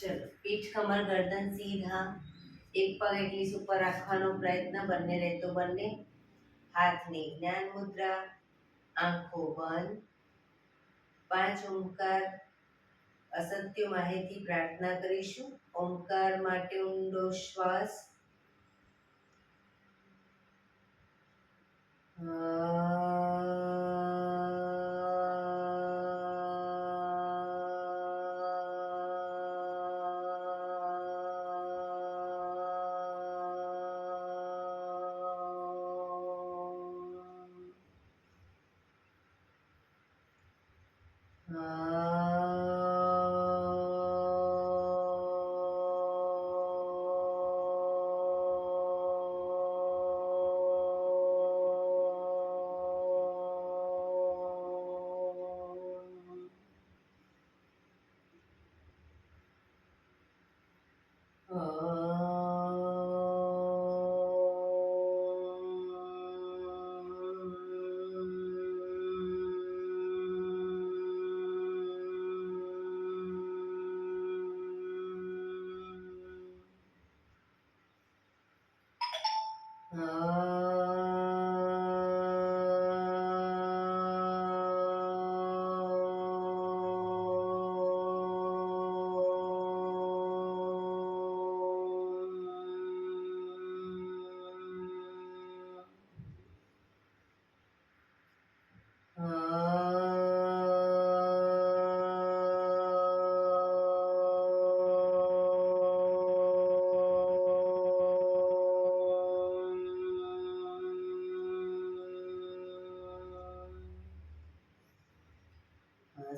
ચલો, પીઠ કમર ગરદન સીધા, એક પગ એટલી ઉપર રાખવાનો પ્રયત્ન, બંને રહેતો બંને. હાથની જ્ઞાન મુદ્રા, આંખો બંધ. 5 ઓમકાર અસત્ય માહિતી પ્રાર્થના કરીશું. ઓમકાર માટે ઊંડો શ્વાસ.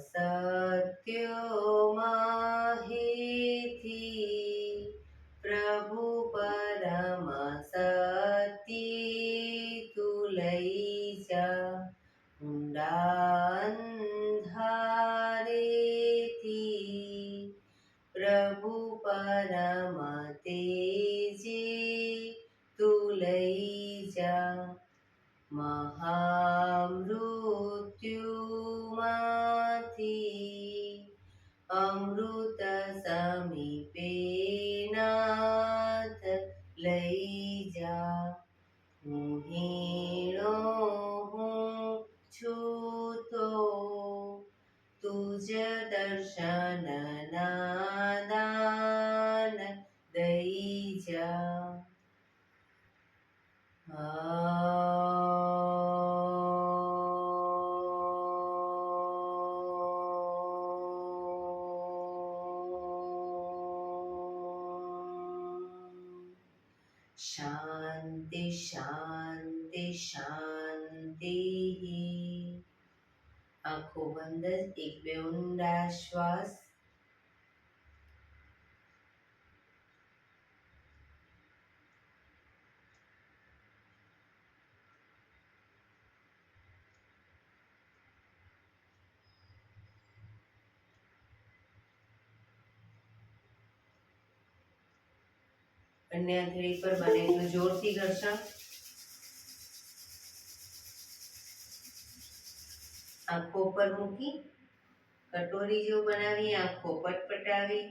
સત્યો માહિતી પ્રભુ પરમ સતી તું લઈ જા, ઊંડા અંધારેથી પ્રભુ પરમ તેજે તું લઈ જા. મહામૃત્યુમાંથી અમૃત સમીપે નાથ લઈ જા. હું હીણો હું છું તો તુજ દર્શન ના દાન દઈ જા. શાંતિ શાંતિ શાંતિ. આંખો બંધ. 1-2 ઊંડા શ્વાસ. બંને આંગળી પર બને એટલું જોરથી ઘર્ષણ. આંખો પર મૂકી કટોરી જેવું બનાવી આંખો પટપટાવી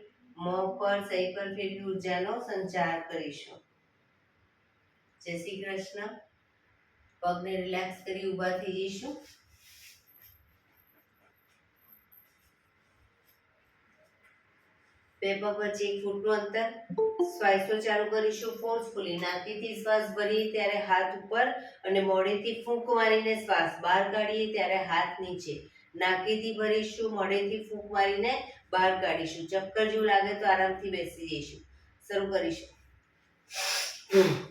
મોં પર સહી પર ફેરવી ઉર્જાનો સંચાર કરીશું. જય શ્રી કૃષ્ણ. પગને રિલેક્સ કરી ઊભા થઈ જઈશું. બે પગ વચ્ચે 1 ફૂટનું અંતર. શ્વાસો ચાલુ કરીશું ફોર્સફુલી. નાકથી શ્વાસ ભરીએ ત્યારે હાથ ઉપર અને મોઢેથી ફૂંક મારીને શ્વાસ બહાર કાઢીએ ત્યારે હાથ નીચે. નાકથી ભરીશું, મોઢેથી ફૂંક મારીને બહાર કાઢીશું. ચક્કર જેવું લાગે તો આરામથી બેસી જઈશું. શરૂ કરીશું. Mm-hmm.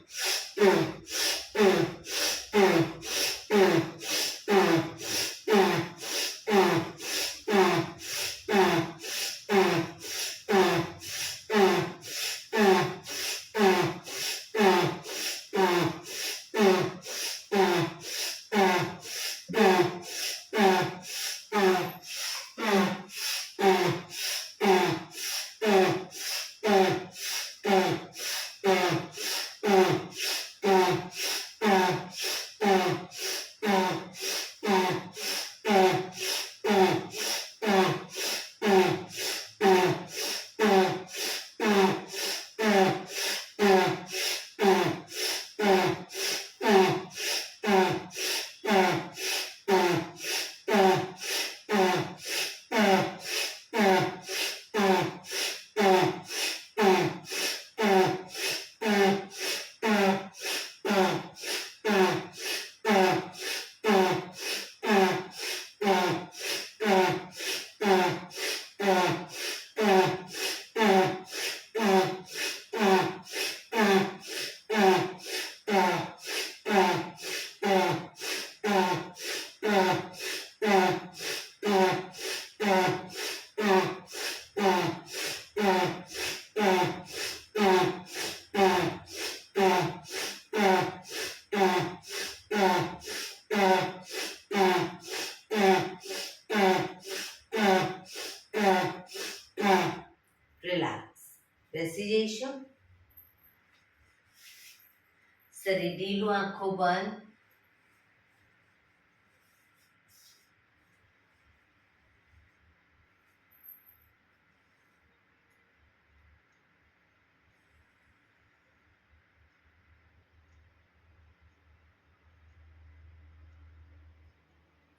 કરીશું. શરીર ઢીલું, આંખો બંધ.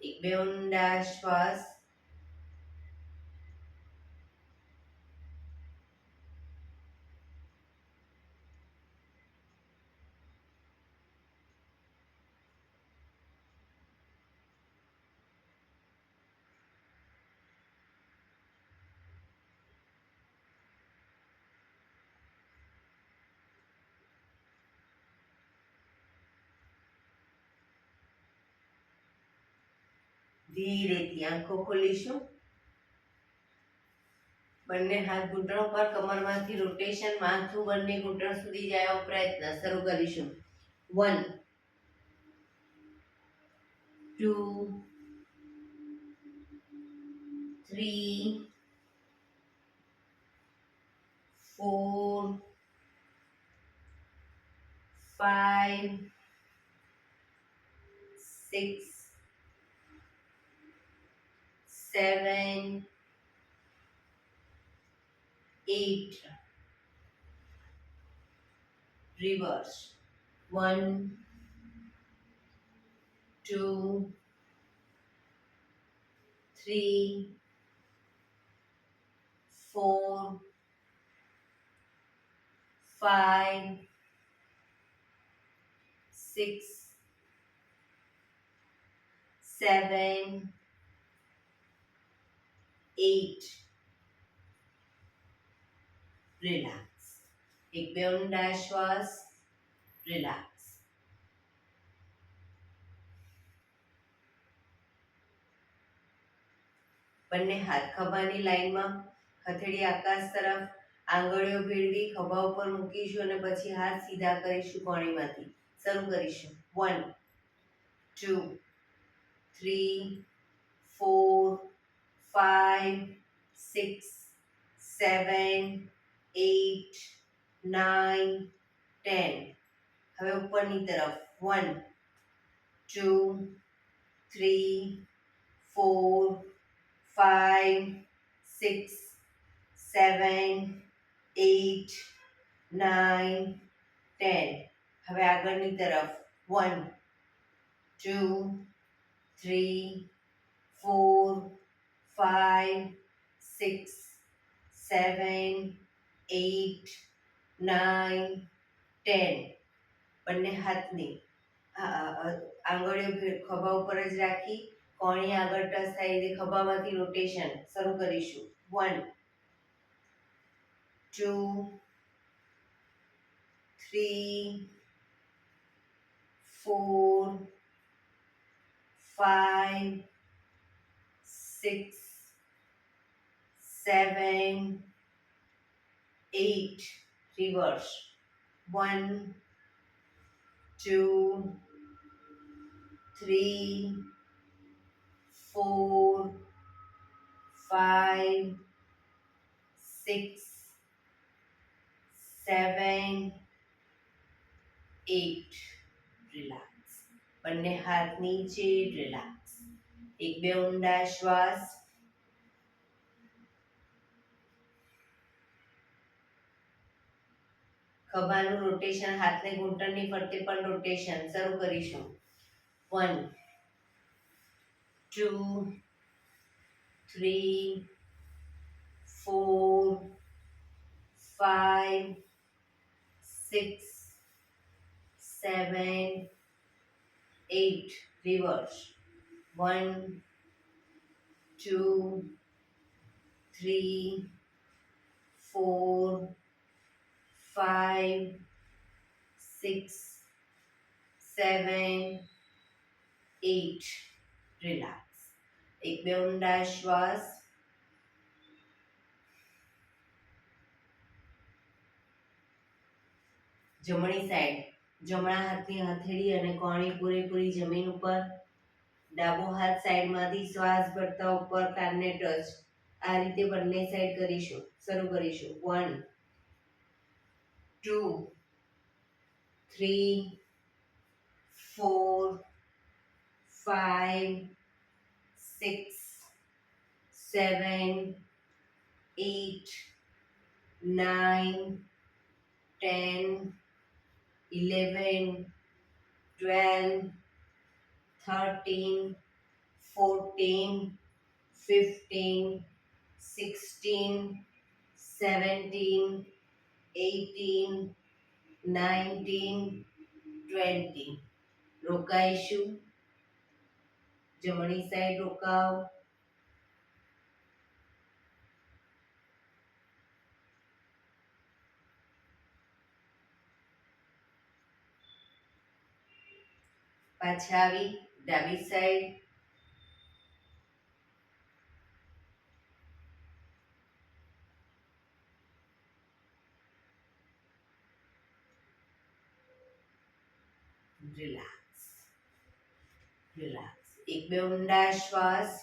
એક બે ઊંડા શ્વાસ. ધીરેથી આંખો ખોલીશું. બંને હાથ ઘૂંટણો પર, કમરમાંથી રોટેશન, માથું બંને ઘૂંટણ સુધી જાય એવો પ્રયત્ન. શરૂ કરીશું. 1 2 3 4 5 6 7 8. Reverse. 1 2 3 4 5 6 7 8. રિલેક્સ. એક બે ઊંડા શ્વાસ. રિલેક્સ. બંને હાથ ખભાની લાઈનમાં, હથેળી આકાશ તરફ, આંગળીઓ ભેળવી ખભા ઉપર મૂકીશું અને પછી હાથ સીધા કરીશું કોણીમાંથી. શરૂ કરીશું. 1 2 3 4 5 6 7 8 9 10. હવે ઉપરની તરફ. 1 2 3 4 5 6 7 8 9 10. હવે આગળની તરફ. 1 2 3 4 5 6 7 8 9 10. બંને હાથની આંગળીઓ ખભા ઉપર જ રાખી કોણી આગળ ટચ થાય એટલે ખભામાંથી રોટેશન. શરૂ કરીશું. 1 2 3 4 5 6 7 8. Reverse. 1 2 3 4 5 6 7 8. રિલેક્સ. બંને હાથ નીચે. રિલેક્સ. એક બે ઊંડા શ્વાસ. ખભાનું રોટેશન, હાથને ઘૂંટણની ફરતે પણ રોટેશન. શરૂ કરીશું. 1 2 3 4 5 6 7 8. Reverse. 1 2 3 4 5 6 7 8. રિલેક્સ. એક બે ઊંડા શ્વાસ. જમણી સાઈડ. જમણા હાથની હથેળી અને કોણી પૂરેપૂરી જમીન ઉપર. ડાબો હાથ સાઈડમાંથી શ્વાસ ભરતા ઉપર કાનને ટચ. આ રીતે બંને સાઈડ કરીશું. શરૂ કરીશું. 1 2 3 4 5 6 7 8 9 10 11 12 13 14 15 16 17 18 19 20 રોકાઈશું જમણી સાઈડ રોકાવ પાછા આવી ડાબી સાઈડ રિલેક્સ રિલેક્સ એક બે ઊંડા શ્વાસ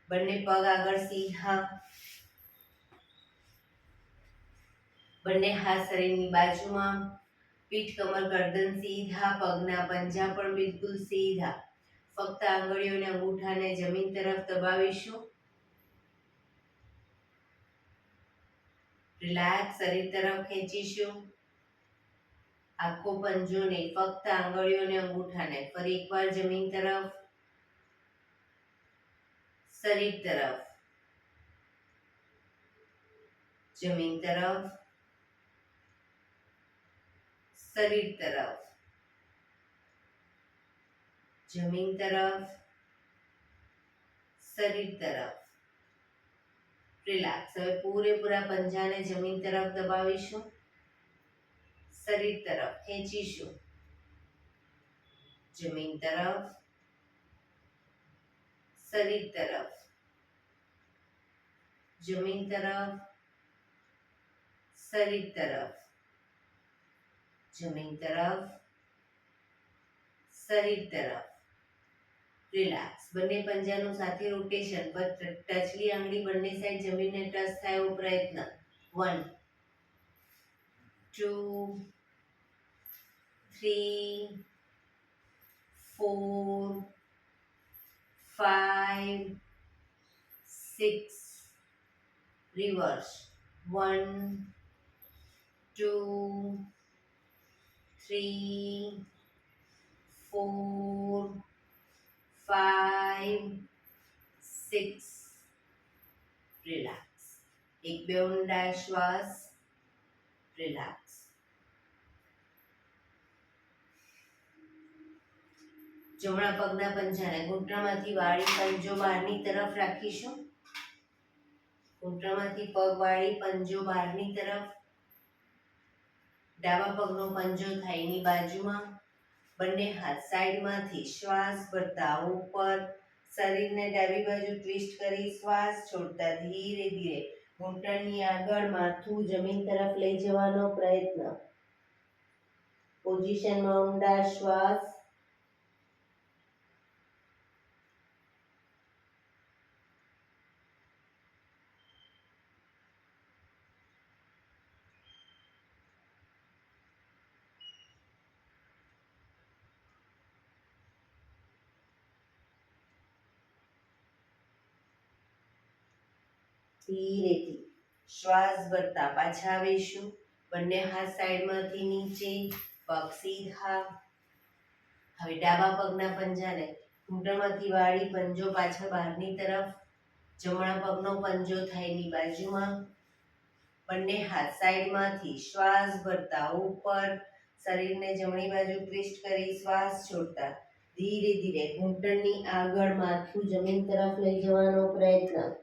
બંને પગ આગળ સીધા બંને હાથ શરીરની બાજુમાં પીઠ કમર ગરદન સીધા પગના પંજા પણ બિલકુલ સીધા ફક્ત આંગળીઓને અંગૂઠાને જમીન તરફ દબાવીશું રિલેક્સ શરીર તરફ ખેંચીશું આખો પંજો નહીં ફક્ત આંગળીઓને અંગૂઠાને ફરી એકવાર જમીન તરફ શરીર તરફ જમીન તરફ શરીર તરફ જમીન તરફ શરીર તરફ રિલેક્સ હવે પૂરેપૂરા પંજાને જમીન તરફ દબાવીશું શરીર તરફ ખેંચીશું જમીન તરફ શરીર તરફ જમીન તરફ શરીર તરફ જમીન તરફ શરીર તરફ રિલેક્સ બંને પંજાનું સાથે રોટેશન પર ટચલી આંગળી બંને સાઈડ જમીનને ટચ થાય એવો પ્રયત્ન 1 2 3 4 5 6 રિવર્સ 1 2 3 4 5 6 રિલેક્સ એક બે ઊંડા શ્વાસ રિલેક્સ જમણા પગના પંજાને ઘૂંટણમાંથી વાળી પંજો બહારની તરફ રાખીશું ઘૂંટણમાંથી પગ વાળી પંજો બહારની તરફ ડાબા પગનો પંજો થાઈની બાજુમાં બંને હાથ સાઈડમાંથી શ્વાસ ભરતા ઉપર શરીરને ડાબી બાજુ ટ્વિસ્ટ કરી શ્વાસ છોડતા ધીરે ધીરે ઘૂંટણની આગળ માથું જમીન તરફ લઈ જવાનો પ્રયત્ન પોઝિશનમાં ઊંડા શ્વાસ ધીરેથી શ્વાસ ભરતા પાછા આવીશું બંને હાથ સાઈડમાંથી નીચે પગ સીધા હવે ડાબા પગના પંજાને ઘૂંટણમાંથી વાળી પંજો પાછળ બહારની તરફ જમણા પગનો પંજો થાઈની બાજુમાં બંને હાથ સાઈડમાંથી શ્વાસ ભરતા ઉપર શરીરને જમણી બાજુ ટ્વિસ્ટ કરી શ્વાસ છોડતા ધીરે ધીરે ઘૂંટણની આગળ માથું જમીન તરફ લઈ જવાનો પ્રયત્ન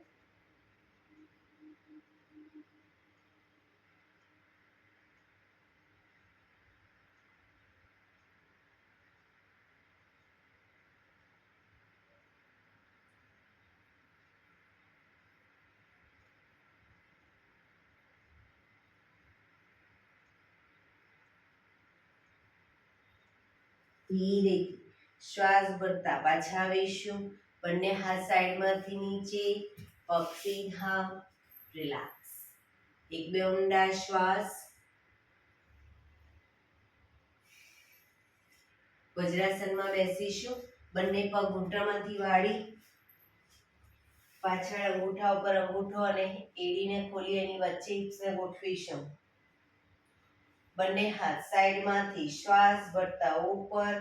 ધીરેથી શ્વાસ ભરતા પાછા આવીશું બંને હાથ સાઈડમાંથી નીચે પગ સીધા રિલેક્સ એક બે ઊંડા શ્વાસ. વજ્રાસનમાં બેસીશું. બંને પગ ઘૂંટણમાંથી વાળી પાછળ અંગૂઠા ઉપર અંગૂઠો અને એડીને ખોલી એની વચ્ચે હિપ્સને ગોઠવીશું. બંને હાથ સાઈડમાંથી શ્વાસ ભરતા ઉપર,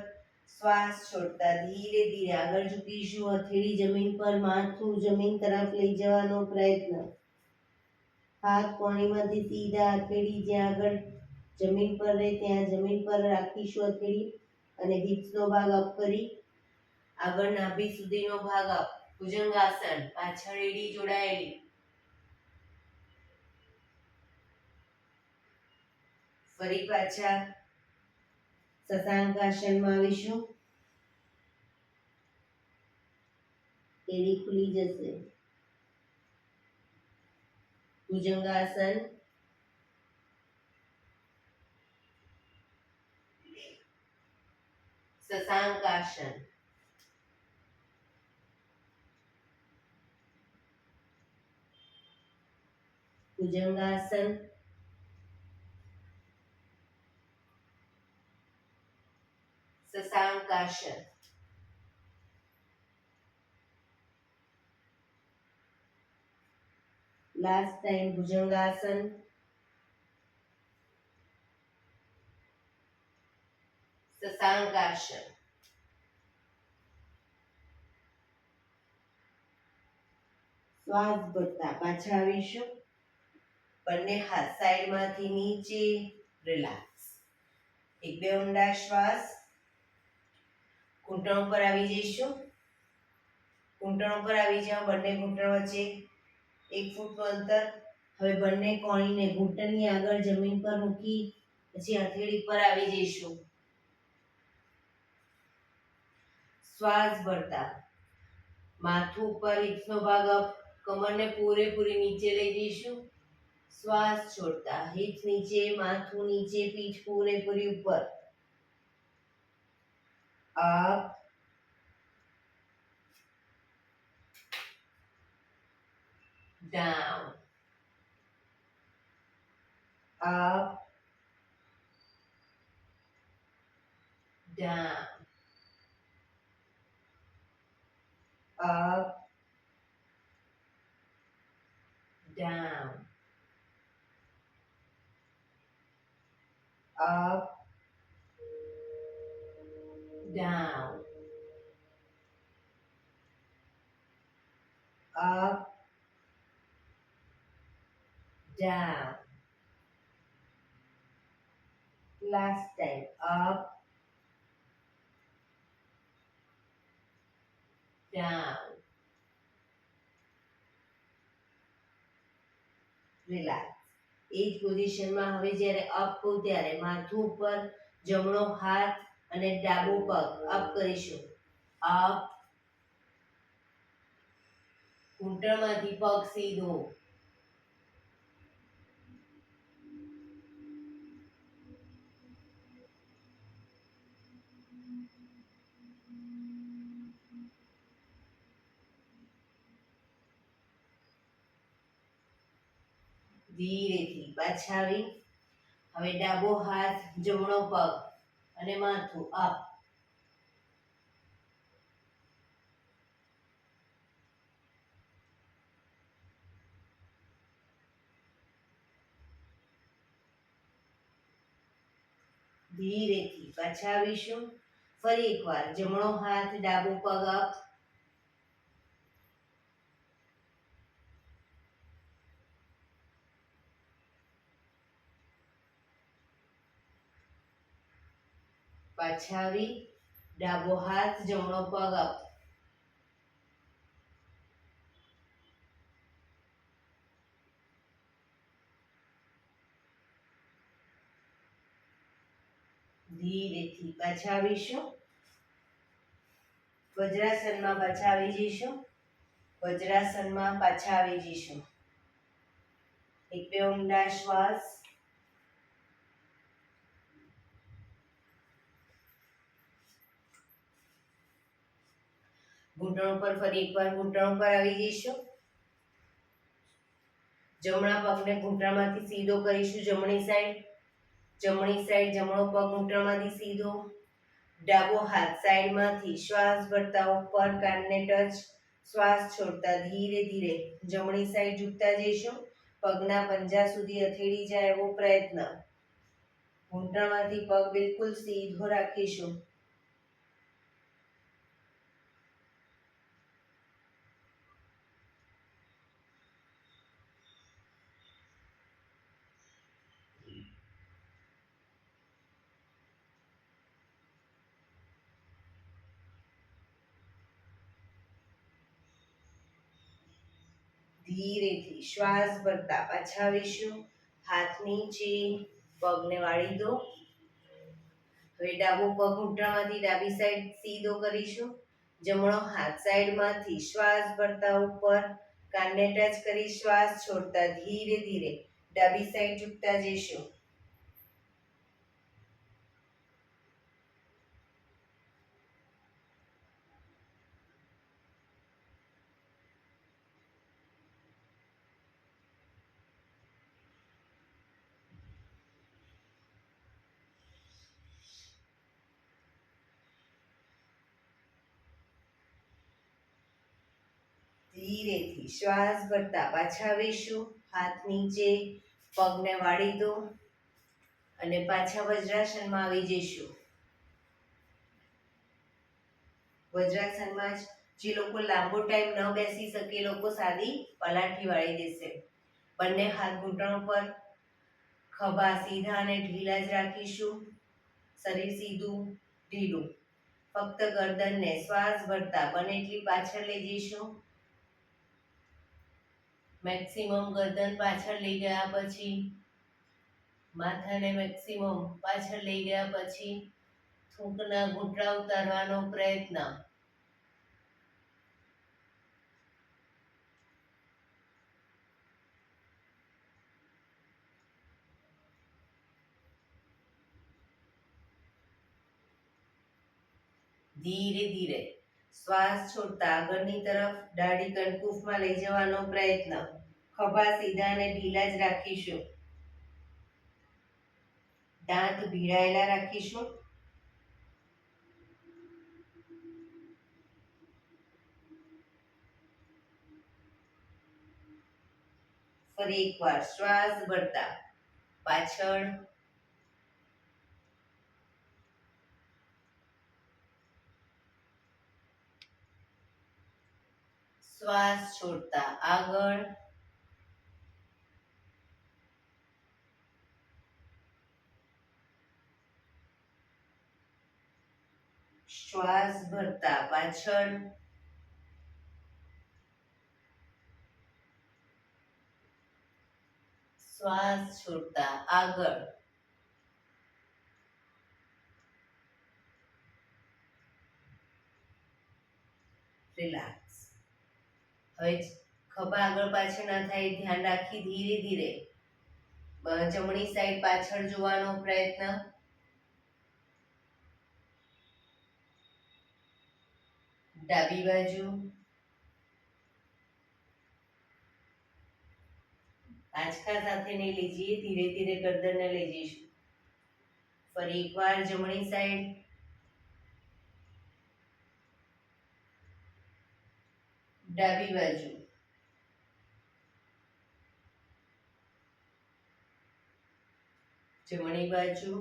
શ્વાસ છોડતા ધીરે ધીરે આગળ ઝૂકીશું. હથેળી જમીન પર, માથું જમીન તરફ લઈ જવાનો પ્રયત્ન. હાથ કોણીમાંથી સીધા, હથેળી જ્યાં આગળ જમીન પર રહે ત્યાં જમીન પર રાખીશું હથેળી અને હિપ્સનો ભાગ અપ કરી આગળ નાભી સુધીનો ભાગ અપ. ભુજંગાસન. પાછળ એડી જોડાયેલી. ફરી પાછા શશાંકાસનમાં આવીશું. એડી ખુલી જશે. ભુજંગાસન. શશાંકાસન. ભુજંગાસન. શશાંકાસન. Last time Bhujangasana. શશાંકાસન. શ્વાસ ભરતા પાછા આવીશું. બંને હાથ સાઈડમાંથી નીચે. રિલેક્સ. એક બે ઊંડા શ્વાસ. ઘૂંટણ ઉપર આવી જઈશું. ઘૂંટણ ઉપર આવી જાઓ. બંને ઘૂંટણ વચ્ચે 1 ફૂટનું અંતર. હવે બંને કોણીને ઘૂંટણની આગળ જમીન પર મૂકી પછી હથેળી પર આવી જઈશું. શ્વાસ ભરતા માથું ઉપર, હિપ્સનો ભાગ અપ, કમરને પૂરેપૂરી નીચે લઈ જઈશું. શ્વાસ છોડતા હિપ્સ નીચે, માથું નીચે, પીઠ પૂરેપૂરી ઉપર. Up, down, up, down, up, down, up, down, up, down. Last time. Up, down. Relax. એ જ પોઝિશનમાં હવે જ્યારે અપ કહું ત્યારે માથું ઉપર, જમણો હાથ અને ડાબો પગ અપ કરીશું. અપ. ઘૂંટણમાંથી પગ સીધો. ધીરેથી પાછા આવી. હવે ડાબો હાથ, જમણો પગ અને માથું અપ. ધીરેથી પાછા આવીશું. ફરી એકવાર જમણો હાથ, ડાબો પગ અપ. પાછા આવી. ડાબો હાથ, જમણો પગ અપ. ધીરેથી પાછા આવીશું. વજ્રાસનમાં પાછા આવી જઈશું. વજ્રાસનમાં પાછા આવી જઈશું. એક બે ઊંડા શ્વાસ. ઘૂંટણ ઉપર ફરી એકવાર ઘૂંટણ ઉપર આવી જઈશું. જમણા પગને ઘૂંટણમાંથી સીધો કરીશું જમણી સાઈડ, જમણો પગ ઘૂંટણમાંથી સીધો, ડાબો હાથ સાઈડમાંથી શ્વાસ ભરતા ઉપર કાનને ટચ, શ્વાસ છોડતા ધીરે ધીરે જમણી સાઈડ ઝૂકતા જઈશું. પગના પંજા સુધી અથેળી જાય એવો પ્રયત્ન. ઘૂંટણમાંથી પગ બિલકુલ સીધો રાખીશું. ધીરેથી શ્વાસ ભરતા પાછા આવીશું. હાથ નીચે, પગને વાળી દો. હવે ડાબો પગ ઘૂંટણમાંથી ડાબી સાઈડ સીધો કરીશું. જમણો હાથ સાઈડમાંથી શ્વાસ ભરતા ઉપર, કાનને ટચ કરી શ્વાસ છોડતા ધીરે ધીરે ડાબી સાઈડ ઝૂકતા જઈશું. ધીરેથી શ્વાસ ભરતા પાછા આવીશું. હાથ નીચે, પગને વાળી દો અને પાછા વજ્રાસનમાં આવી જઈશું. વજ્રાસનમાં જે લોકો લાંબો ટાઈમ ન બેસી શકે એ લોકો સાદી પલાઠી વાળી દેશે. બંને હાથ ઘૂંટણ પર, ખભા સીધા અને ઢીલા જ રાખીશું. શરીર સીધું ઢીલું. ફક્ત ગરદનને શ્વાસ ભરતા બને એટલી પાછળ લઈ જઈશું. મેક્સિમમ ગરદન પાછળ લઈ ગયા પછી, માથાને મેક્સિમમ પાછળ લઈ ગયા પછી થૂંકના ઘૂંટણા ઉતારવાનો પ્રયત્ન. ધીરે ધીરે શ્વાસ છોડતા આગળની તરફ દાઢી કણકુફમાં લઈ જવાનો પ્રયત્ન. ખભા સીધા અને ઢીલા જ રાખીશું. દાંત ભીડાયેલા રાખીશું. ફરી એકવાર શ્વાસ ભરતા પાછળ, શ્વાસ છોડતા આગળ, શ્વાસ ભરતા પાછળ, શ્વાસ છોડતા આગળ. રિલેક્સ. હવે ખભા આગળ પાછળ ના થાય ધ્યાન રાખી ધીરે ધીરે જમણી સાઈડ પાછળ જોવાનો પ્રયત્ન. ડાબી બાજુ, આંચકા સાથે નહીં લઈ જઈએ, ધીરે ધીરે ગરદનને લઈ જઈશું. ફરી એકવાર જમણી સાઈડ, ડાબી બાજુ, જમણી બાજુ,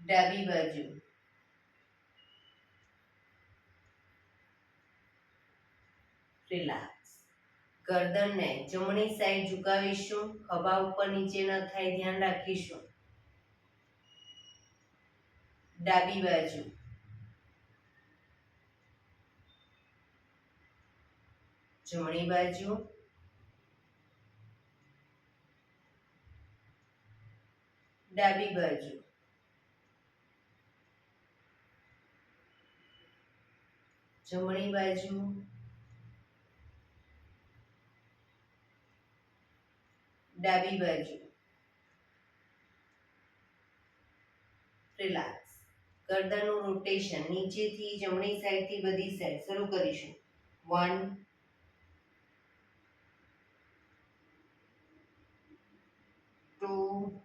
ડાબી બાજુ. રિલેક્સ. ગરદનને જમણી સાઈડ ઝુકાવીશું. ખભા ઉપર નીચે ન થાય ધ્યાન રાખીશું. ડાબી બાજુ, જમણી બાજુ, ડાબી બાજુ. જમણી બાજુ, ડાબી બાજુ. રિલેક્સ. ગરદનનું રોટેશન નીચેથી જમણી સાઈડથી બધી સાઈડ શરૂ કરીશું. 1, 2,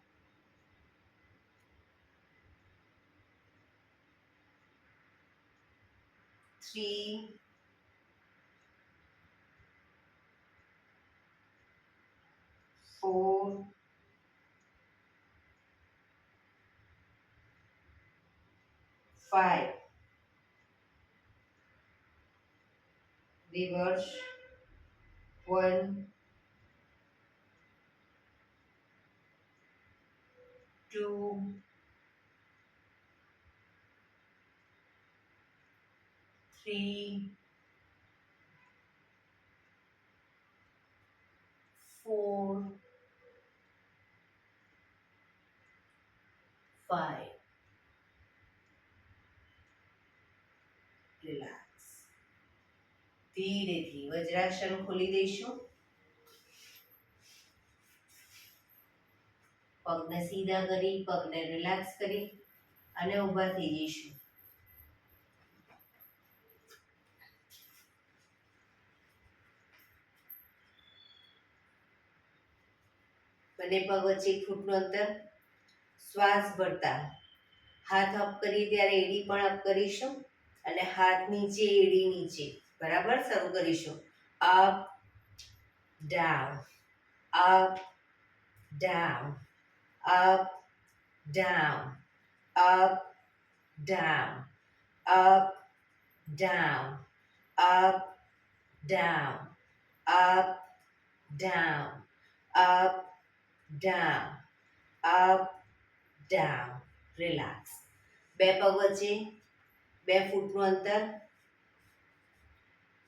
3, 4, 5. Reverse. 1, 2, 3, 4, 5. રિલેક્સ. ધીરેથી વજ્રાસન ખોલી દઈશું. પગને સીધા કરી, પગને રિલેક્સ કરી અને ઊભા થઈ જઈશું. બંને પગ વચ્ચે 1 ફૂટનું અંતર. શ્વાસ ભરતા હાથ અપ કરી ત્યારે એડી પણ અપ કરીશું અને હાથ નીચે, એડી નીચે. બરાબર, શરૂ કરીશું. Up down, up down, up down, up down, up down, up down, up down, up down, up down. Relax. બે પગ વચ્ચે 2 ફૂટનું અંતર.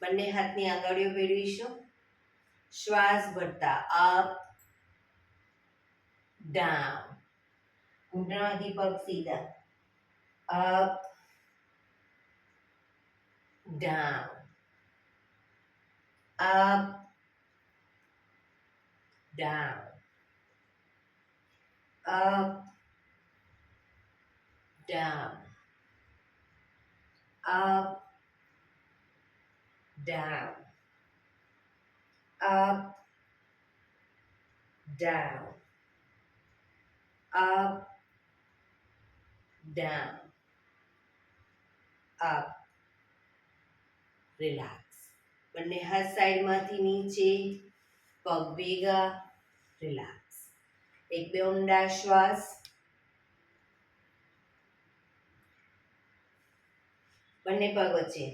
બંને હાથની આંગળીઓ ભેળવીશું. શ્વાસ ભરતા અપ ડાઉન. ઘૂંટણમાંથી પગ સીધા. Up down, up down, up down, up, down, up, down, up, down, up. Relax. બંને હાથ સાઈડમાંથી નીચે, પગ ભેગા. રિલેક્સ. 1-2 ઊંડા શ્વાસ. બંને પગ વચ્ચે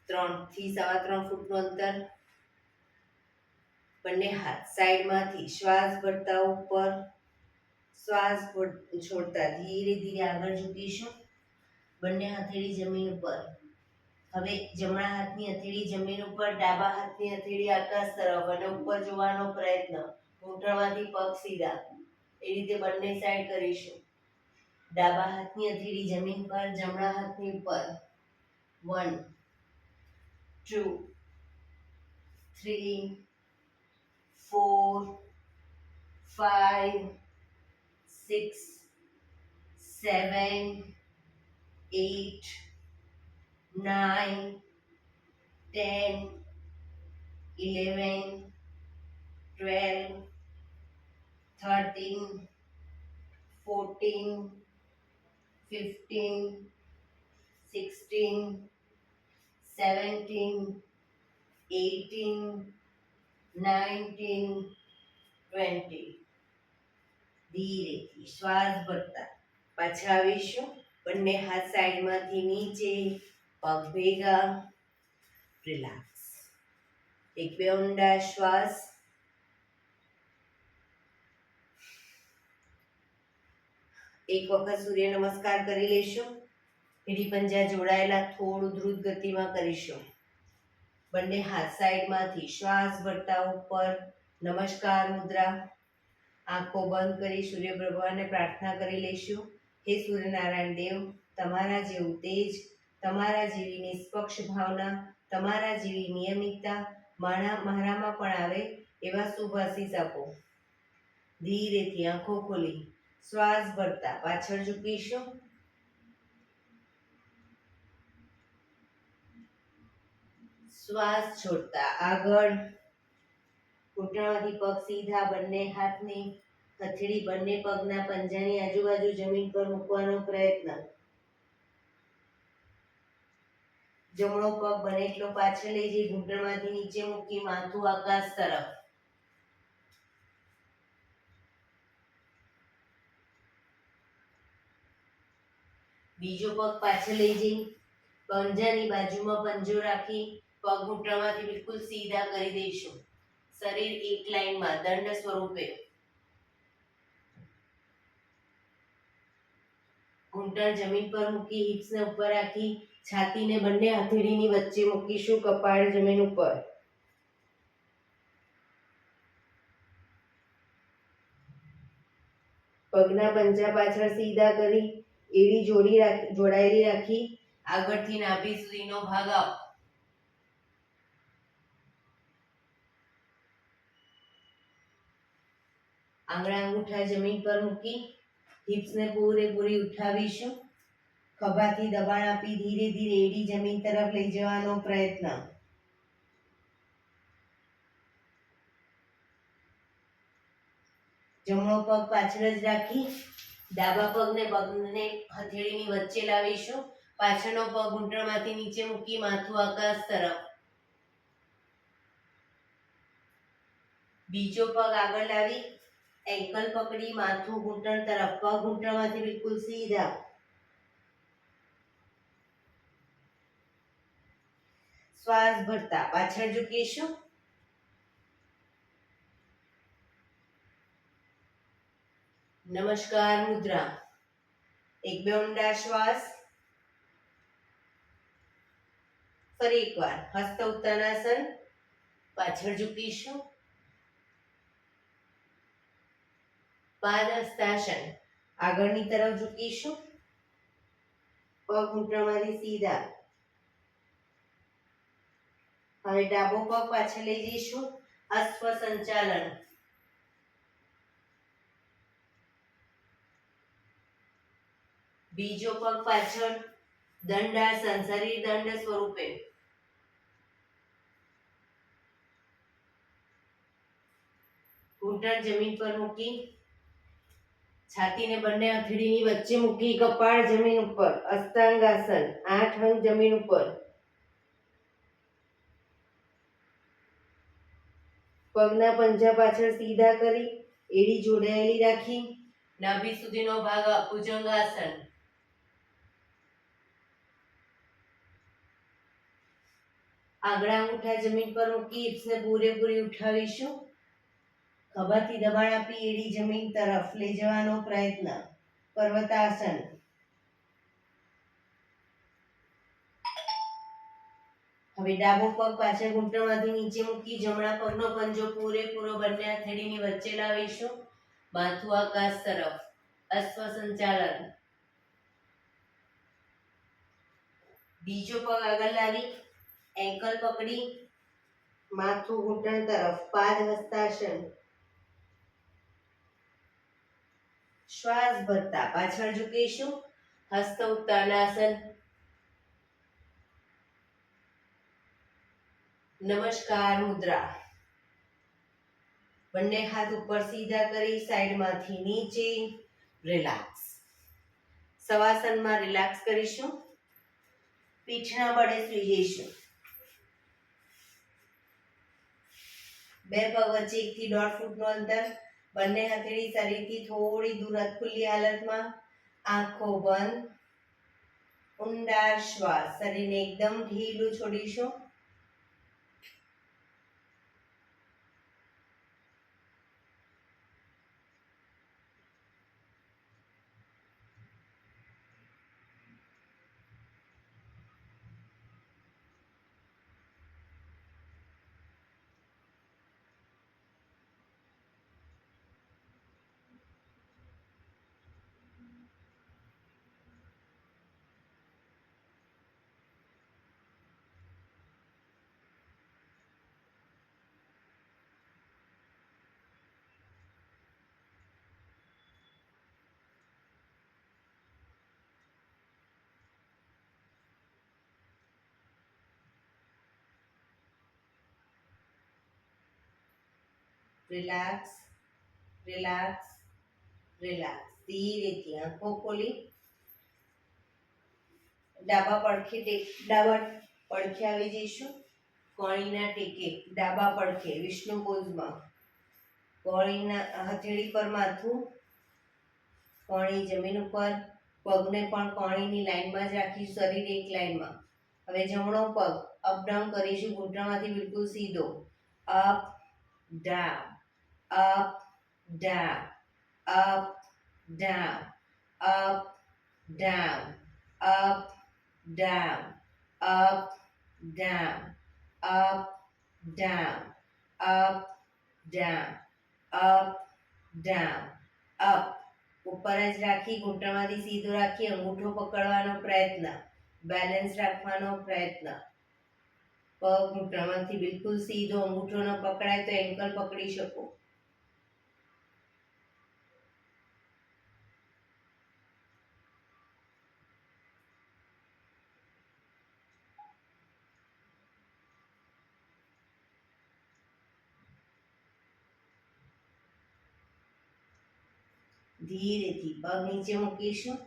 3 થી 3.25 ફૂટનું અંતર. બંને હાથ સાઈડમાંથી શ્વાસ ભરતા ઉપર, શ્વાસ છોડતા ધીરે ધીરે આગળ ઝૂકીશું. બંને હથેળી જમીન ઉપર. હવે જમણા હાથની હથેળી જમીન ઉપર, ડાબા હાથની હથેળી આકાશ તરફ અને ઉપર જોવાનો પ્રયત્ન. ઘૂંટણમાંથી પગ સીધા. એ રીતે બંને સાઈડ કરીશું. ડાબા હાથની હથેળી જમીન પર, જમણા હાથની ઉપર. 1, 2, 3, 4, 5, 6, 7, 8, 9, 10, 11, 12, 13, 14, 15, 16, 17, 18, 19, 20. ધીરેથી શ્વાસ ભરતા પાછા આવીશું. બંને હાથ સાઈડમાંથી નીચે, પગ ભેગા. રિલેક્સ. 1-2 ઊંડા શ્વાસ. એક વખત સૂર્ય નમસ્કાર કરી લેશું. એડી પંજા જોડાયેલા, થોડું દ્રુત ગતિમાં કરીશું. બંને હાથ સાઈડમાંથી શ્વાસ ભરતા ઉપર, નમસ્કાર મુદ્રા. આંખો બંધ કરી સૂર્ય ભગવાનને પ્રાર્થના કરી લઈશું. હે સૂર્યનારાયણ દેવ, તમારા જેવું તેજ, તમારા જેવી નિષ્પક્ષ ભાવના, તમારા જેવી નિયમિતતા મારામાં પણ આવે એવા શુભ આશીષ આપો. ધીરેથી આંખો ખોલી શ્વાસ ભરતા પાછળ ઝૂકીશું. શ્વાસ છોડતા આગળ, ઘૂંટણમાંથી પગ સીધા, બંને હાથની હથેળી બંને પગના પંજાની આજુબાજુ જમીન પર મૂકવાનો પ્રયત્ન. જમણો પગ બને એટલો પાછળ લઈ જઈ ઘૂંટણમાંથી નીચે મૂકી માથું આકાશ તરફ. બીજો પગ પાછળ લઈ જઈ પંજાની બાજુમાં પંજો રાખી પગ ઘૂંટણમાંથી બિલકુલ સીધા કરી દઈશું. શરીર એક લાઈનમાં દંડ સ્વરૂપે. ઘૂંટણ જમીન પર મૂકી હિપ્સને ઉપર રાખી છાતીને બંને હથેળીની વચ્ચે મૂકીશું, કપાળ જમીન ઉપર. પગના પંજા પાછળ સીધા કરી એડી જોડાયેલી રાખી આગળથી નાભી સુધીનો ભાગ આપ. આંગળા અંગૂઠા જમીન પર મૂકી હિપ્સને પૂરેપૂરી ઉઠાવીશું. ખભાથી દબાણ આપી ધીરે ધીરે એડી જમીન તરફ લઈ જવાનો પ્રયત્ન. જમણો પગ પાછળ જ રાખી ડાબા પગને હથેળીની વચ્ચે લાવીશું. પાછળનો પગ ઘૂંટણમાંથી નીચે મૂકી માથું આકાશ તરફ. બીજો પગ આગળ લાવી એન્કલ પકડી માથું ઘૂંટણ તરફ. પગ ઘૂંટણમાંથી બિલકુલ સીધા. શ્વાસ ભરતા પાછળ ઝૂકીશું. નમસ્કાર મુદ્રા. એક બે ઊંડા શ્વાસ. ફરી એકવાર હસ્ત ઉત્તાનાસન. પાછળ ઝૂકીશું. પાદ હસ્તાસન. આગળની તરફ ઝૂકીશું. પગ ઘૂંટણમાંથી સીધા. હવે ડાબો પગ પાછળ લઈ જઈશું. અશ્વ સંચાલન. બીજો પગ પાછળ દંડાસન, શરીર દંડ સ્વરૂપે. ઘૂંટણ જમીન પર મૂકી છાતીને બંને હથેળીની વચ્ચે મૂકી કપાળ જમીન ઉપર. અષ્ટાંગાસન, 8 અંગ જમીન ઉપર. પગના પંજા પાછળ સીધા કરી એડી જોડાયેલી રાખી નાભી સુધીનો ભાગ ભુજંગાસન. આંગળા અંગૂઠા જમીન પર મૂકી હિપ્સને પૂરેપૂરી ઉઠાવીશું. ખભાથી દબાણ આપી એડી જમીન તરફ લઈ જવાનો પ્રયત્ન. પર્વતાસન. હવે ડાબો પગ પાછળ ઘૂંટણમાંથી નીચે મૂકી જમણા પગનો પંજો પૂરેપૂરો બંને હથેળીની વચ્ચે લાવીશું. માથું આકાશ તરફ. અશ્વ સંચાલન. બીજો પગ આગળ લાવી એન્કલ પકડી માથું ઘૂંટણ તરફ. પાદ હસ્તાસન. શ્વાસ ભરતા પાછળ ઝૂકીશું. હસ્ત ઉત્તાનાસન. નમસ્કાર મુદ્રા. બંને હાથ ઉપર સીધા કરી સાઈડમાંથી નીચે રિલેક્સ. શવાસનમાં રિલેક્સ કરીશું. પીઠના બળે સૂઈ જઈશું. બે પગ વચ્ચે 1 થી 1.5 ફૂટનું અંતર. બંને હથેળી શરીરથી થોડી દૂર ખુલ્લી હાલતમાં. આંખો બંધ. ઊંડા શ્વાસ. શરીરને એકદમ ઢીલું છોડીશું. Relax, relax, relax. ધીરેથી આંખો ખોલી ડાબા પડખે આવી જઈશું. કોણીના ટેકે ડાબા પડખે વિષ્ણુ પોઝમાં. કોણીના હથેળી પર માથું, કોણી જમીન ઉપર, પગને પણ કોણીની લાઈનમાં જ રાખી, શરીર એક લાઈનમાં. હવે જમણો પગ અપ ડાઉન કરીશું, ઘૂંટણમાંથી બિલકુલ સીધો. Up down, up down, up down, up down, up down, up down, up down, up down, up down, up. ઉપર જ રાખી, ઘૂંટણમાંથી સીધો રાખી, અંગૂઠો પકડવાનો પ્રયત્ન, બેલેન્સ રાખવાનો પ્રયત્ન. પગ ઘૂંટણમાંથી બિલકુલ સીધો, અંગૂઠો ન પકડાય તો એન્કલ પકડી શકો. ધીરેથી પગ નીચે મૂકીશું.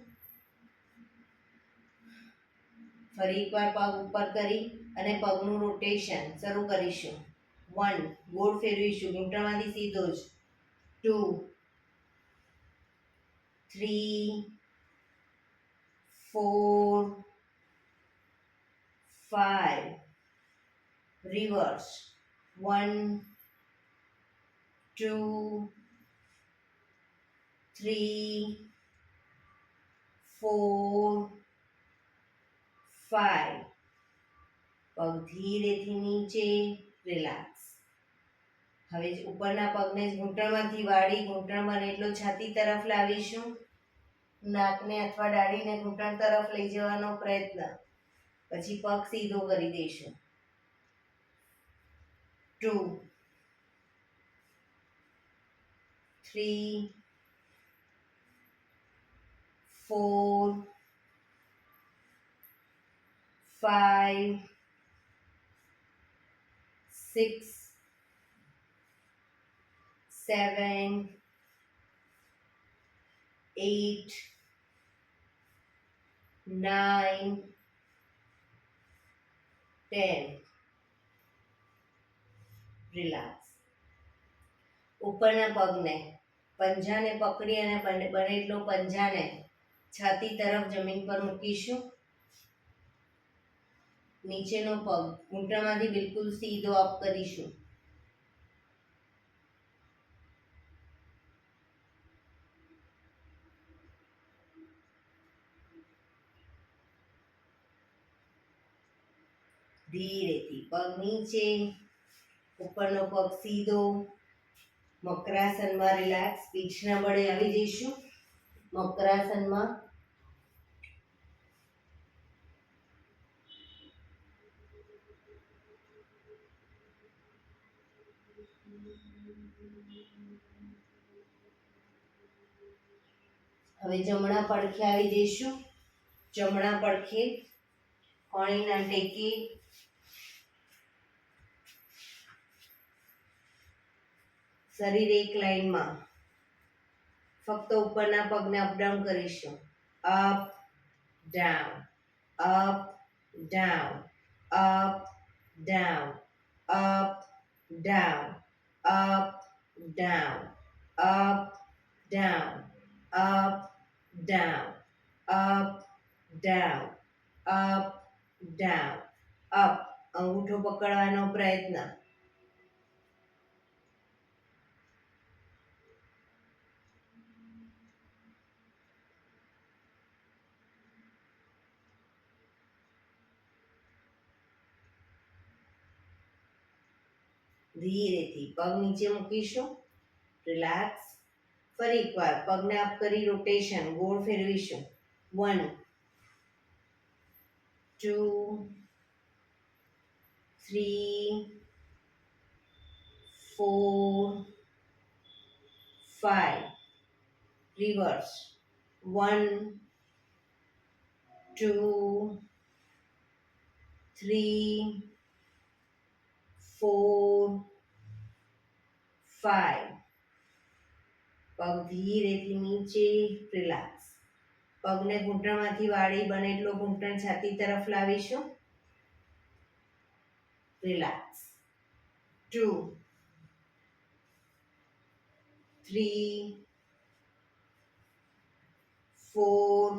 ફરી એકવાર પગ ઉપર કરી અને પગનું રોટેશન શરૂ કરીશું. 1, ગોળ ફેરવીશું, ઘૂંટણમાંથી સીધો જ. 2, 3, 4, 5, રિવર્સ. 1, 2, 3, 4, 5. પગ ધીરેથી નીચે, રિલેક્સ. હવે ઉપરના પગને ઘૂંટણમાંથી વાળી, ઘૂંટણ બને એટલો છાતી તરફ લાવીશું. નાકને અથવા દાઢીને ઘૂંટણ તરફ લઈ જવાનો પ્રયત્ન. પછી પગ સીધો કરી દઈશું. 2, 3, 4, 5, 6, 7, 8, 9, 10. રિલેક્સ. ઉપરના પગને પંજાને પકડી અને બને એટલો પંજાને છાતી તરફ જમીન પર મૂકીશું. નીચેનો પગ ઘૂંટણમાંથી બિલકુલ સીધો અપ કરીશું. ધીરેથી પગ નીચે, ઉપરનો પગ સીધો. મકરાસનમાં રિલેક્સ, પીઠના બળે આવી જઈશું. મકરાસનમાં. હવે જમણા પડખે આવી જઈશું. જમણા પડખે કોણીના ટેકે, શરીર એક લાઈનમાં. ફક્ત ઉપરના પગને અપડાઉન કરીશું. Up down, up down, up down, up down, up down, up down, up down, up down, up down, up. અંગૂઠો પકડવાનો પ્રયત્ન. ધીરેથી પગ નીચે મૂકીશું. રિલેક્સ. ફરી એકવાર પગને અપ કરી રોટેશન, ગોળ ફેરવીશું. 1, 2, 3, 4, 5. રિવર્સ. 1, 2, 3, 4, 5. પગ ધીરેથી નીચે, રિલેક્સ. પગને ઘૂંટણમાંથી વાળી બને એટલો ઘૂંટણ છાતી તરફ લાવીશું. રિલેક્સ. 2, 3, 4,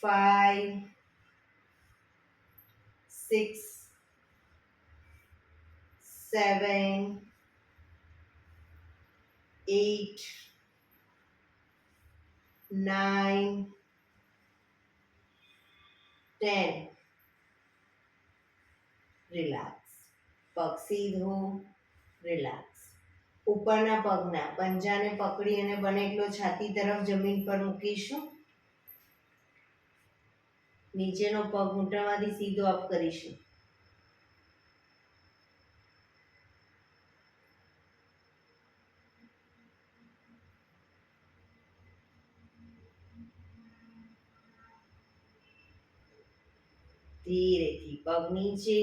5, 6, 7, 8, 9, 10. રિલેક્સ. પગ સીધો, રિલેક્સ. ઉપરના પગના પંજાને પકડી અને બને એટલો છાતી તરફ જમીન પર મૂકીશું. નીચેનો પગ ઘૂંટણમાંથી સીધો અપ કરીશું. ધીરેથી પગ નીચે,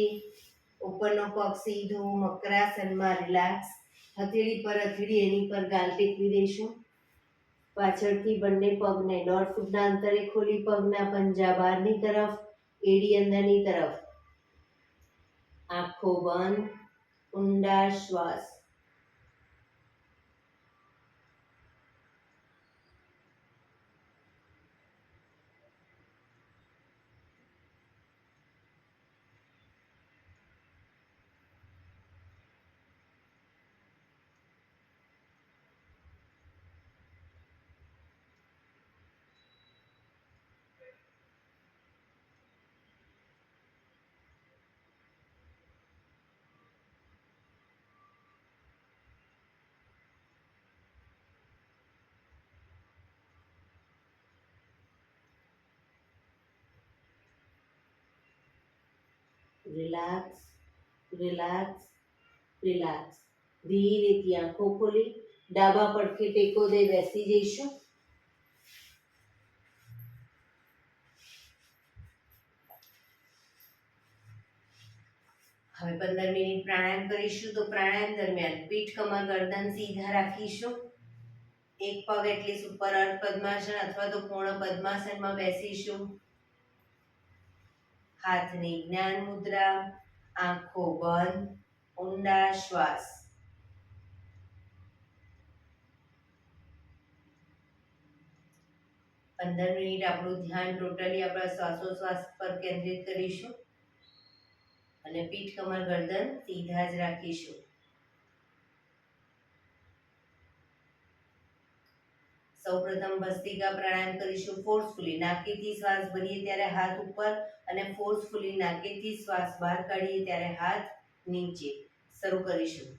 ઉપરનો પગ સીધો, મકરાસનમાં રિલેક્સ. હથેળી પર હથેળી એની પર ગાલ ટેકવી દઈશું. પાછળથી બંને પગને 1.5 ફૂટના અંતરે ખોલી પગના પંજા બહારની તરફ, એડી અંદરની તરફ. આંખો બંધ, ઊંડા શ્વાસ. Relax, relax, relax. ધીરેથી આંખો ખોલી ડાબા પડખે ટેકો દઈ બેસી જઈશું. હવે 15 મિનિટ પ્રાણાયામ કરીશું. તો પ્રાણાયામ દરમિયાન પીઠ, કમર, ગરદન સીધા રાખીશું. એક પગ એટલી ઉપર અર્ધ પદ્માસન અથવા તો પૂર્ણ પદ્માસનમાં બેસીશું. હાથની જ્ઞાન મુદ્રા, આંખો બંધ, ઊંડા શ્વાસ. 15 મિનિટ આપણું ધ્યાન ટોટલી આપણા શ્વાસોશ્વાસ પર કેન્દ્રિત કરીશું અને પીઠ, કમર, ગરદન સીધા જ રાખીશું. સૌપ્રથમ ભસ્ત્રિકા પ્રાણાયામ કરીશું ફોર્સફુલી. નાકેથી શ્વાસ ભરીએ ત્યારે હાથ ઉપર અને ફોર્સફુલી નાકેથી શ્વાસ બહાર કાઢીએ ત્યારે હાથ નીચે. શરૂ કરીશું.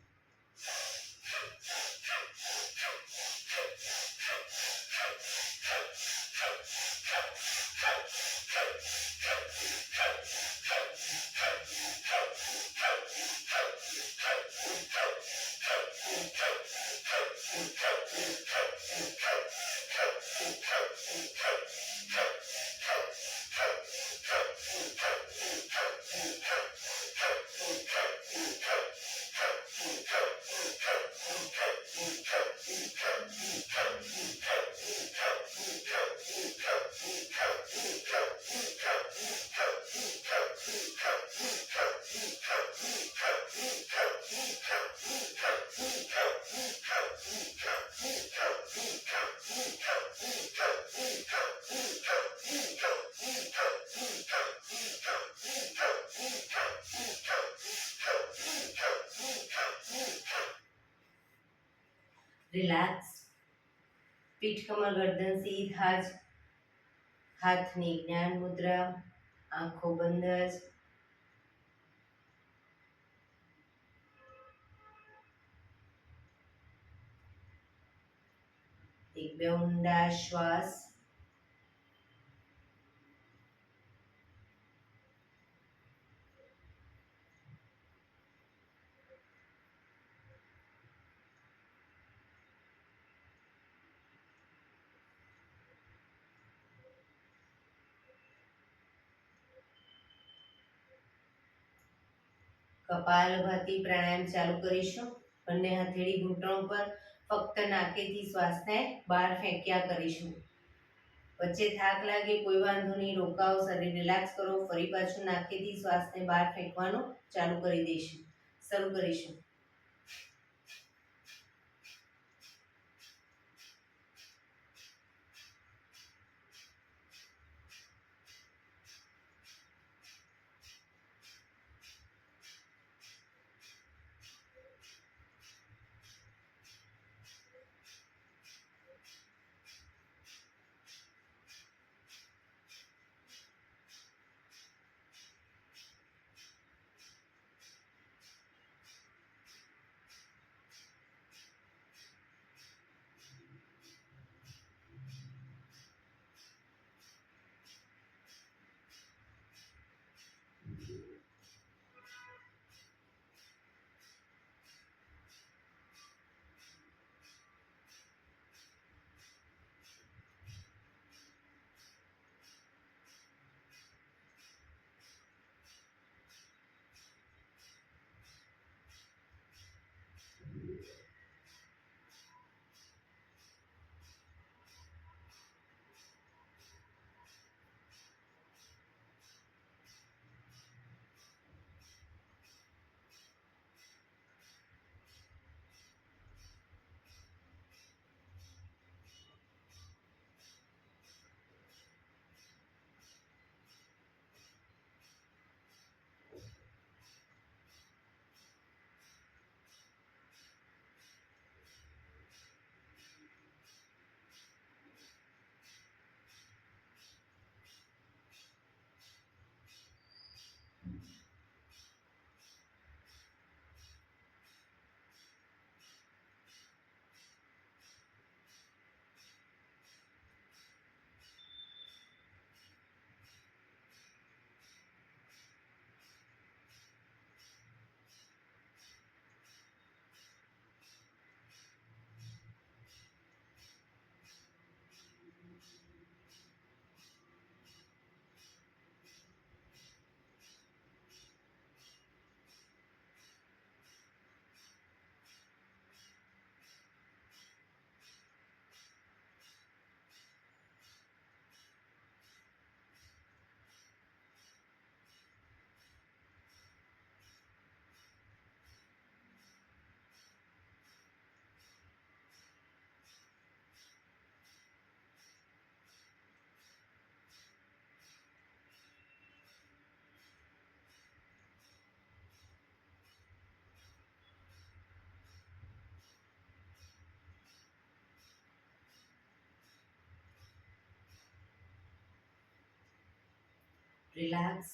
રિલેક્સ. પીઠ, કમર, ગરદન સીધા જ. હાથની જ્ઞાન મુદ્રા, આંખો બંધ જ. એક બે ઊંડા શ્વાસ. કપાલભાતિ પ્રાણાયામ ચાલુ કરીશું. બંને હથેળી ઘૂંટણો પર, ફક્ત નાકેથી શ્વાસને બહાર ફેંક્યા કરીશું. વચ્ચે થાક લાગે કોઈ વાંધો નહીં, રોકાઓ, શરીર રિલેક્સ કરો. ફરી પાછું નાકેથી શ્વાસને બહાર ફેંકવાનું ચાલુ કરી દઈશું. શરૂ કરીશું. રિલેક્સ.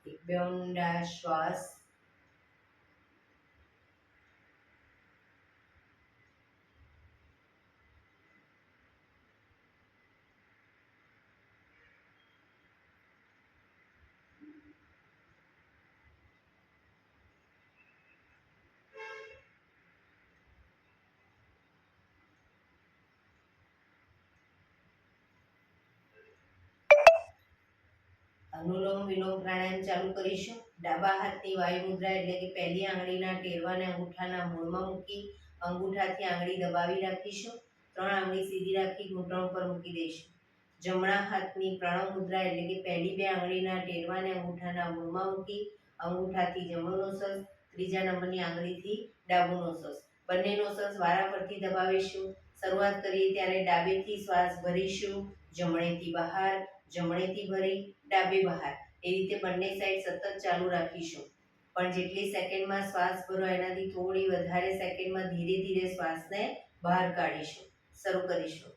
એક બે ઊંડા શ્વાસ. અનુલોમ વિલોમ પ્રાણાયામ ચાલુ કરીશું. ડાબા હાથની વાયુ મુદ્રા એટલે કે પહેલી આંગળીના ટેરવાને અંગૂઠાના મૂળમાં મૂકી અંગૂઠાથી આંગળી દબાવી રાખીશું. 3 આંગળી સીધી રાખી ઘૂંટણ પર મૂકી દઈશું. જમણા હાથની પ્રણવ મુદ્રા એટલે કે પહેલી 2 આંગળીના ટેરવાને અંગૂઠાના મૂળમાં મૂકી અંગૂઠાથી જમણો નોસસ, ત્રીજા નંબરની આંગળીથી ડાબુ નોસસ. બંને નોસસ વારાફરતી દબાવીશું. શરૂઆત કરીએ ત્યારે ડાબેથી શ્વાસ ભરીશું, જમણેથી બહાર, જમણેથી ભરી, ડાબે બહાર. એ રીતે બંને સાઈડ સતત ચાલુ રાખીશું. પણ જેટલી સેકન્ડમાં શ્વાસ ભરો એનાથી થોડી વધારે સેકન્ડમાં ધીરે ધીરે શ્વાસને બહાર કાઢીશું. શરૂ કરીશું.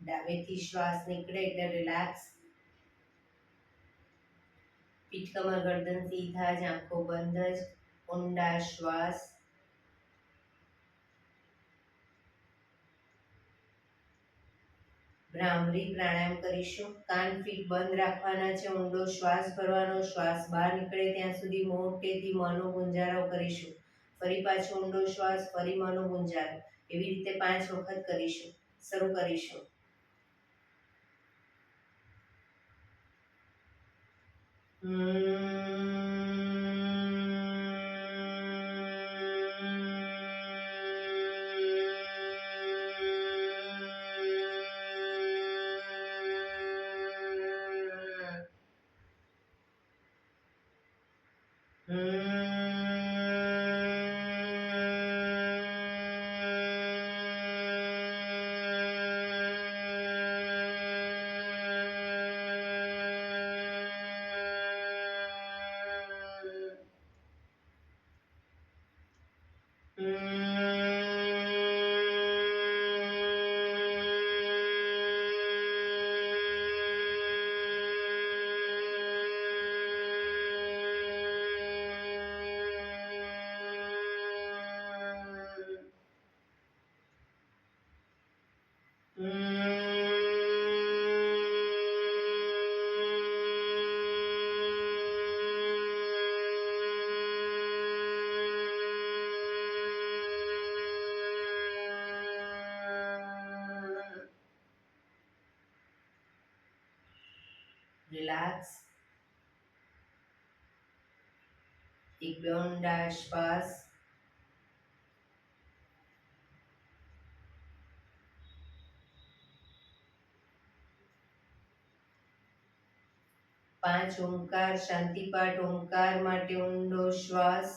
ડાબેથી શ્વાસ નીકળે એટલે રિલેક્સ. પીઠ કમર ગરદન સીધા જ, આંખો બંધ જ. ઊંડા શ્વાસ. ભ્રામરી પ્રાણાયામ કરીશું. કાન ફીટ બંધ રાખવાના છે. ઊંડો શ્વાસ ભરવાનો. શ્વાસ બહાર નીકળે ત્યાં સુધી મોટેથી મોંનો ગુંજારો કરીશું. ફરી પાછો ઊંડો શ્વાસ, ફરી મોંનો ગુંજારો. એવી રીતે 5 વખત કરીશું. શરૂ કરીશું. રિલેક્સ. એક બે ઊંડા શ્વાસ. 5 ઓમકાર શાંતિપાઠ ઓમકાર માટે ઊંડો શ્વાસ.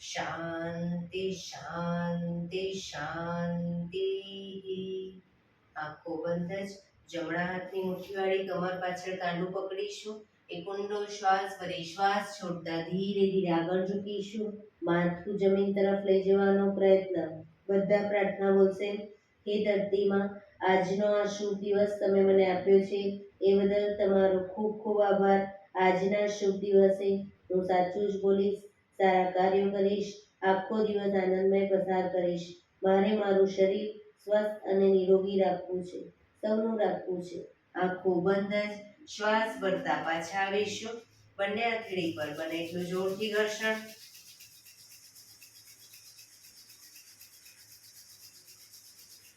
શાંતિ શાંતિ શાંતિ. આંખો બંધ જ. જમણા હાથની મુઠ્ઠીવાળી કમર પાછળ કાંડું પકડીશું. એક ઊંડો શ્વાસ ભરી શ્વાસ છોડતા ધીરે ધીરે આગળ ઝૂકીશું. માથું જમીન તરફ લઈ જવાનો પ્રયત્ન. બધા પ્રાર્થના બોલશે. હે ધરતીમાં, આજનો આ શુભ દિવસ તમે મને આપ્યો છે એ બદલ તમારો ખૂબ ખૂબ આભાર. આજના શુભ દિવસે હું સાચું જ બોલીશ, સારા કાર્યો કરીશ, આખો દિવસ આનંદમય પસાર કરીશ. મારે મારું શરીર સ્વસ્થ અને નિરોગી રાખવું છે, સૌનું રાખવું છે. આંખો બંધ જ. શ્વાસ ભરતા પાછા આવીશું. બંને હથેળી પર બને એટલું જોરથી ઘર્ષણ.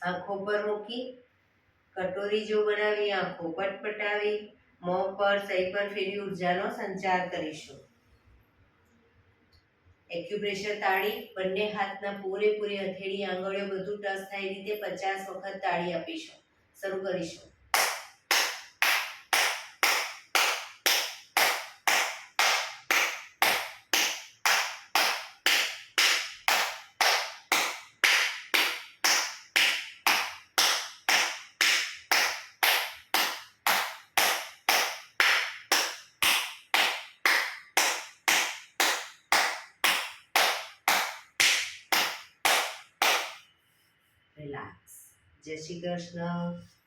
આંખો પર મૂકી કટોરી જો બનાવી આંખો પટપટાવી મોં પર સહી પર ફેરવી ઉર્જાનો સંચાર કરીશું. એક્યુપ્રેશર તાળી. બંને હાથના પૂરેપૂરી હથેળી આંગળીઓ બધું ટચ થાય રીતે 50 વખત તાળી આપીશું. શરૂ કરીશું. રિલેક્સ. જય શ્રી કૃષ્ણ.